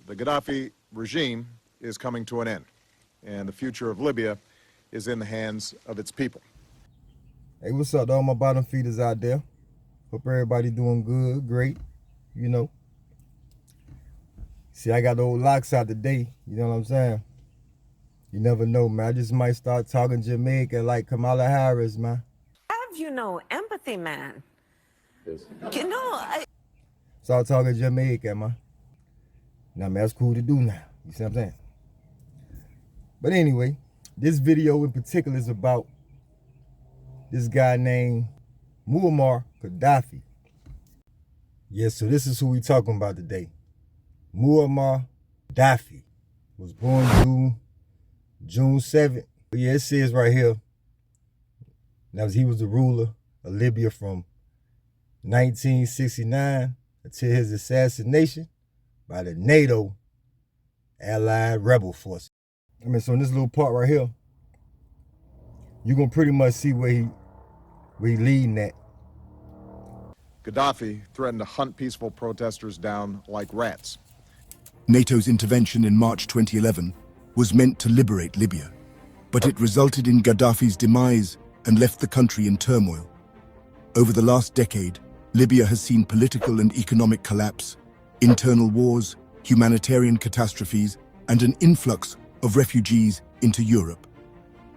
The Gaddafi regime is coming to an end, and the future of Libya is in the hands of its people. Hey, what's up to all my bottom feeders out there? Hope everybody doing good, great, you know. See, I got the old locks out today, you know what I'm saying? You never know, man. I just might start talking Jamaica like Kamala Harris, man. Have you no empathy, man? Yes. You know, Start talking Jamaica, man. Now, man, that's cool to do now. You see what I'm saying? But anyway, this video in particular is about this guy named Muammar Ghaddafi. Yes, so this is who we talking about today. Muammar Ghaddafi was born June 7th. Yeah, it says right here, now he was the ruler of Libya from 1969 until his assassination by the NATO allied rebel forces. I mean, so in this little part right here, you're gonna pretty much see where he leading at. Gaddafi threatened to hunt peaceful protesters down like rats. NATO's intervention in March 2011 was meant to liberate Libya, but it resulted in Gaddafi's demise and left the country in turmoil. Over the last decade, Libya has seen political and economic collapse, internal wars, humanitarian catastrophes, and an influx of refugees into Europe.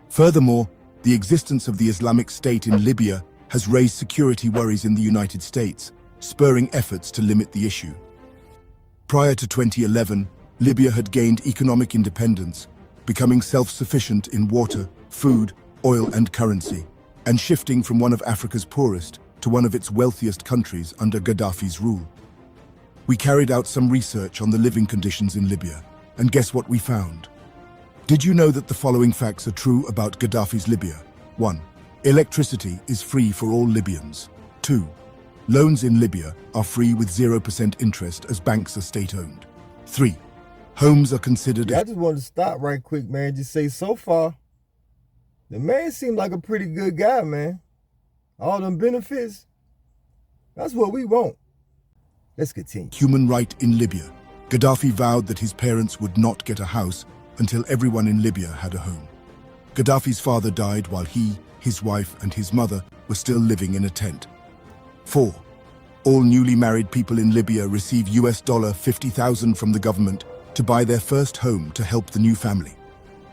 Furthermore, the existence of the Islamic State in Libya has raised security worries in the United States, spurring efforts to limit the issue. Prior to 2011, Libya had gained economic independence, becoming self-sufficient in water, food, oil, and currency, and shifting from one of Africa's poorest to one of its wealthiest countries under Gaddafi's rule. We carried out some research on the living conditions in Libya, and guess what we found? Did you know that the following facts are true about Gaddafi's Libya? 1. Electricity is free for all Libyans. 2. Loans in Libya are free with 0% interest as banks are state-owned. 3. Homes are considered... Yeah, I just wanted to stop right quick, man. Just say, so far, the man seemed like a pretty good guy, man. All them benefits, that's what we want. Let's continue. Human right in Libya. Gaddafi vowed that his parents would not get a house until everyone in Libya had a home. Gaddafi's father died while he, his wife, and his mother were still living in a tent. 4. All newly married people in Libya receive $50,000 from the government to buy their first home to help the new family.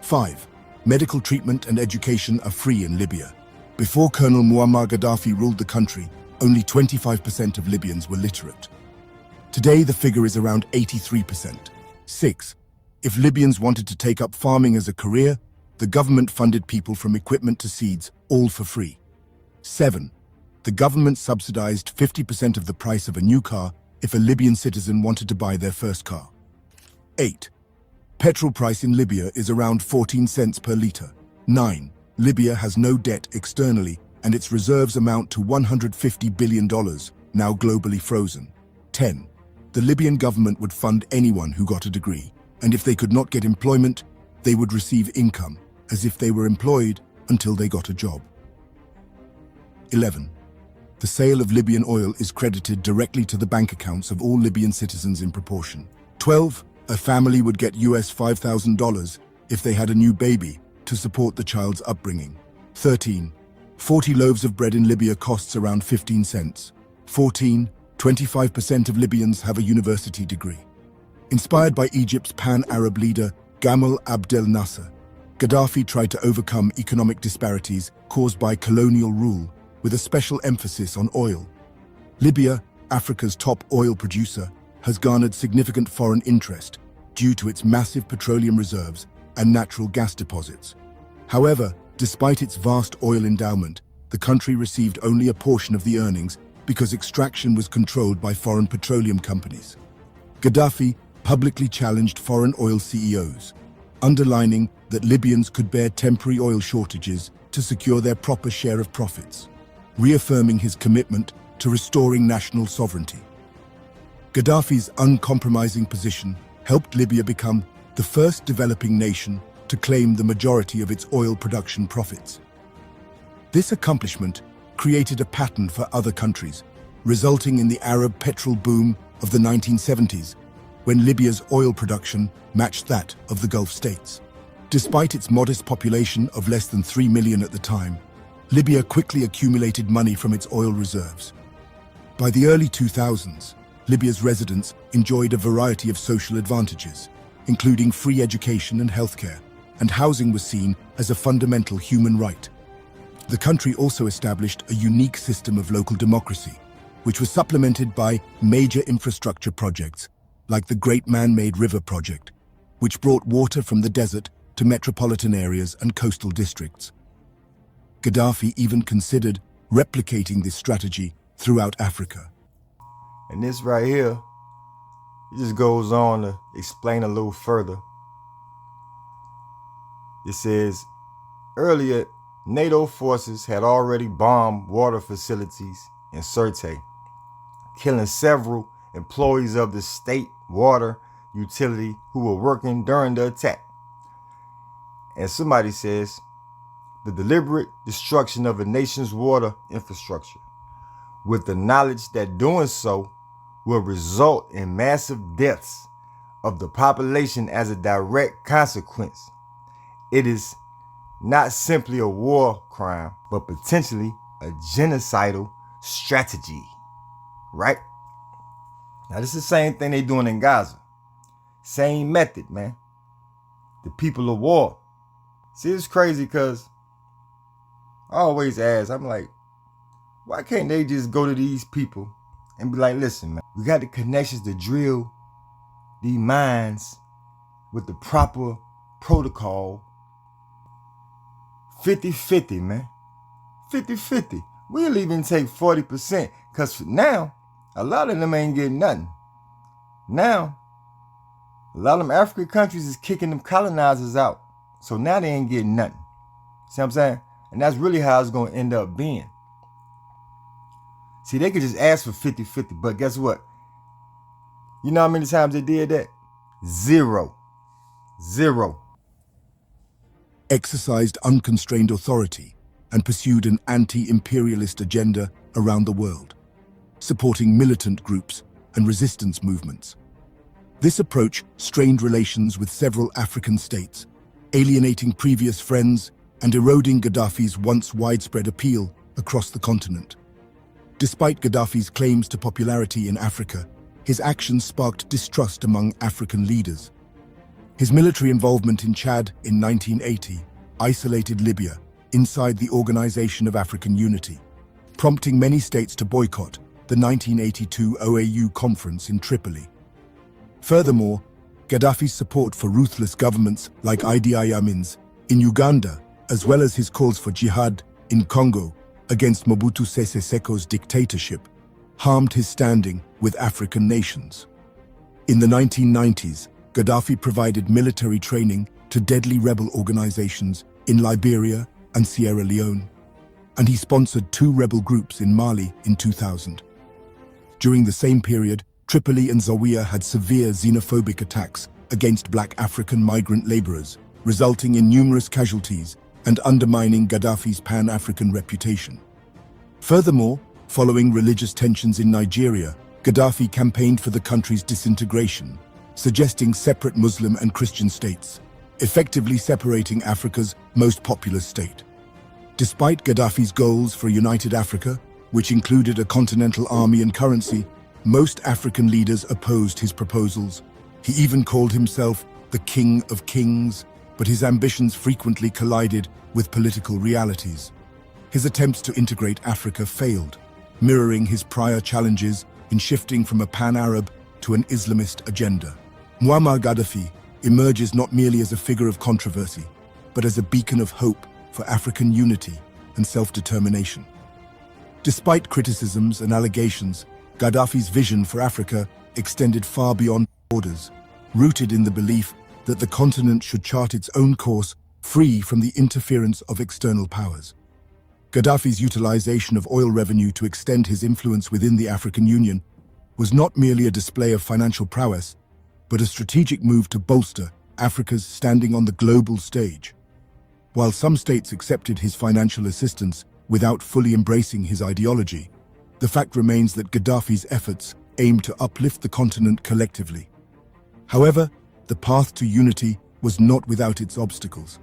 5. Medical treatment and education are free in Libya. Before Colonel Muammar Ghaddafi ruled the country, only 25% of Libyans were literate. Today, the figure is around 83%. 6. If Libyans wanted to take up farming as a career, the government funded people from equipment to seeds, all for free. 7. The government subsidized 50% of the price of a new car if a Libyan citizen wanted to buy their first car. 8. Petrol price in Libya is around 14 cents per litre. 9. Libya has no debt externally, and its reserves amount to $150 billion, now globally frozen. 10. The Libyan government would fund anyone who got a degree, and if they could not get employment, they would receive income, as if they were employed until they got a job. 11. The sale of Libyan oil is credited directly to the bank accounts of all Libyan citizens in proportion. 12. A family would get $5,000 if they had a new baby to support the child's upbringing. 13. 40 loaves of bread in Libya costs around 15 cents. 14. 25% of Libyans have a university degree. Inspired by Egypt's pan-Arab leader Gamal Abdel Nasser, Gaddafi tried to overcome economic disparities caused by colonial rule with a special emphasis on oil. Libya, Africa's top oil producer, has garnered significant foreign interest due to its massive petroleum reserves and natural gas deposits. However, despite its vast oil endowment, the country received only a portion of the earnings because extraction was controlled by foreign petroleum companies. Gaddafi publicly challenged foreign oil CEOs, underlining that Libyans could bear temporary oil shortages to secure their proper share of profits, reaffirming his commitment to restoring national sovereignty. Gaddafi's uncompromising position helped Libya become the first developing nation to claim the majority of its oil production profits. This accomplishment created a pattern for other countries, resulting in the Arab petrol boom of the 1970s when Libya's oil production matched that of the Gulf states. Despite its modest population of less than 3 million at the time, Libya quickly accumulated money from its oil reserves. By the early 2000s, Libya's residents enjoyed a variety of social advantages, including free education and healthcare, and housing was seen as a fundamental human right. The country also established a unique system of local democracy, which was supplemented by major infrastructure projects, like the Great Man-Made River Project, which brought water from the desert to metropolitan areas and coastal districts. Gaddafi even considered replicating this strategy throughout Africa. And this right here, it just goes on to explain a little further. It says, earlier, NATO forces had already bombed water facilities in Sirte, killing several employees of the state water utility who were working during the attack. And somebody says, the deliberate destruction of a nation's water infrastructure, with the knowledge that doing so will result in massive deaths of the population as a direct consequence. It is not simply a war crime, but potentially a genocidal strategy, right? Now, this is the same thing they're doing in Gaza. Same method, man. The people of war. See, it's crazy because I always ask, I'm like, why can't they just go to these people and be like, listen, man, we got the connections to drill these mines with the proper protocol. 50-50, man. 50-50. We'll even take 40% because now, a lot of them ain't getting nothing. Now, a lot of them African countries is kicking them colonizers out. So now they ain't getting nothing. See what I'm saying? And that's really how it's going to end up being. See, they could just ask for 50-50, but guess what? You know how many times they did that? Zero. Exercised unconstrained authority and pursued an anti-imperialist agenda around the world, supporting militant groups and resistance movements. This approach strained relations with several African states, alienating previous friends and eroding Gaddafi's once widespread appeal across the continent. Despite Gaddafi's claims to popularity in Africa, his actions sparked distrust among African leaders. His military involvement in Chad in 1980 isolated Libya inside the Organization of African Unity, prompting many states to boycott the 1982 OAU conference in Tripoli. Furthermore, Gaddafi's support for ruthless governments like Idi Amin's in Uganda, as well as his calls for jihad in Congo against Mobutu Sese Seko's dictatorship, harmed his standing with African nations. In the 1990s, Gaddafi provided military training to deadly rebel organizations in Liberia and Sierra Leone, and he sponsored 2 rebel groups in Mali in 2000. During the same period, Tripoli and Zawiya had severe xenophobic attacks against black African migrant laborers, resulting in numerous casualties and undermining Gaddafi's Pan-African reputation. Furthermore, following religious tensions in Nigeria, Gaddafi campaigned for the country's disintegration, suggesting separate Muslim and Christian states, effectively separating Africa's most populous state. Despite Gaddafi's goals for a united Africa, which included a continental army and currency, most African leaders opposed his proposals. He even called himself the King of Kings, but his ambitions frequently collided with political realities. His attempts to integrate Africa failed, mirroring his prior challenges in shifting from a pan-Arab to an Islamist agenda. Muammar Ghaddafi emerges not merely as a figure of controversy, but as a beacon of hope for African unity and self-determination. Despite criticisms and allegations, Gaddafi's vision for Africa extended far beyond borders, rooted in the belief that the continent should chart its own course free from the interference of external powers. Gaddafi's utilization of oil revenue to extend his influence within the African Union was not merely a display of financial prowess, but a strategic move to bolster Africa's standing on the global stage. While some states accepted his financial assistance without fully embracing his ideology, the fact remains that Gaddafi's efforts aimed to uplift the continent collectively. However, the path to unity was not without its obstacles.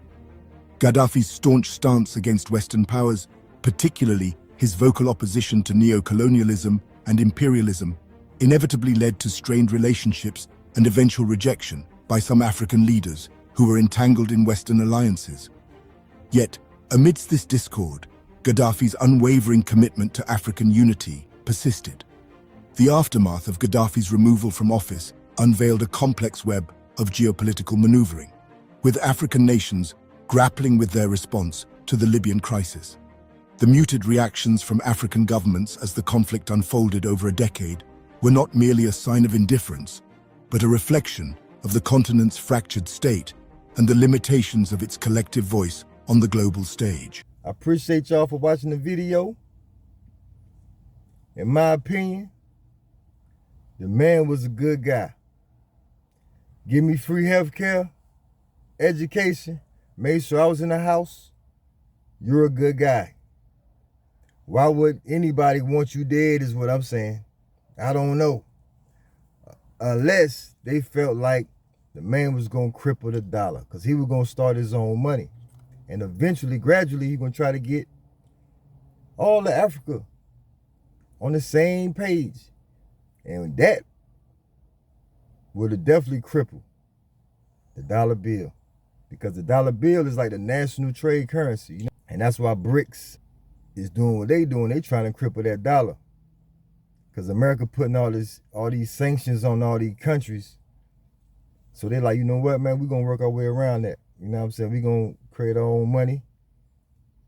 Gaddafi's staunch stance against Western powers, particularly his vocal opposition to neo-colonialism and imperialism, inevitably led to strained relationships and eventual rejection by some African leaders who were entangled in Western alliances. Yet, amidst this discord, Gaddafi's unwavering commitment to African unity persisted. The aftermath of Gaddafi's removal from office unveiled a complex web of geopolitical maneuvering, with African nations grappling with their response to the Libyan crisis. The muted reactions from African governments as the conflict unfolded over a decade were not merely a sign of indifference, but a reflection of the continent's fractured state and the limitations of its collective voice on the global stage. I appreciate y'all for watching the video. In my opinion, the man was a good guy. Give me free health care, education, made sure I was in the house. You're a good guy. Why would anybody want you dead is what I'm saying. I don't know. Unless they felt like the man was going to cripple the dollar because he was going to start his own money. And eventually, gradually, he's going to try to get all of Africa on the same page. And that would have definitely crippled the dollar bill. Because the dollar bill is like the national trade currency. You know? And that's why BRICS is doing what they doing. They trying to cripple that dollar. Because America putting all these sanctions on all these countries. So they're like, you know what, man, we're going to work our way around that. You know what I'm saying? We're going to create our own money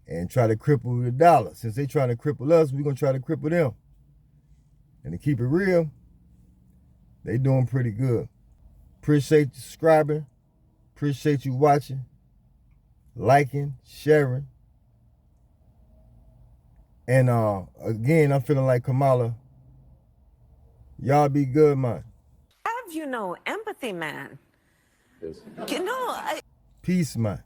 and try to cripple the dollar. Since they trying to cripple us, we're going to try to cripple them. And to keep it real, they doing pretty good. Appreciate you subscribing. Appreciate you watching, liking, sharing. And again, I'm feeling like Kamala. Y'all be good, man. Have you no empathy, man? Yes. You know, Peace, man.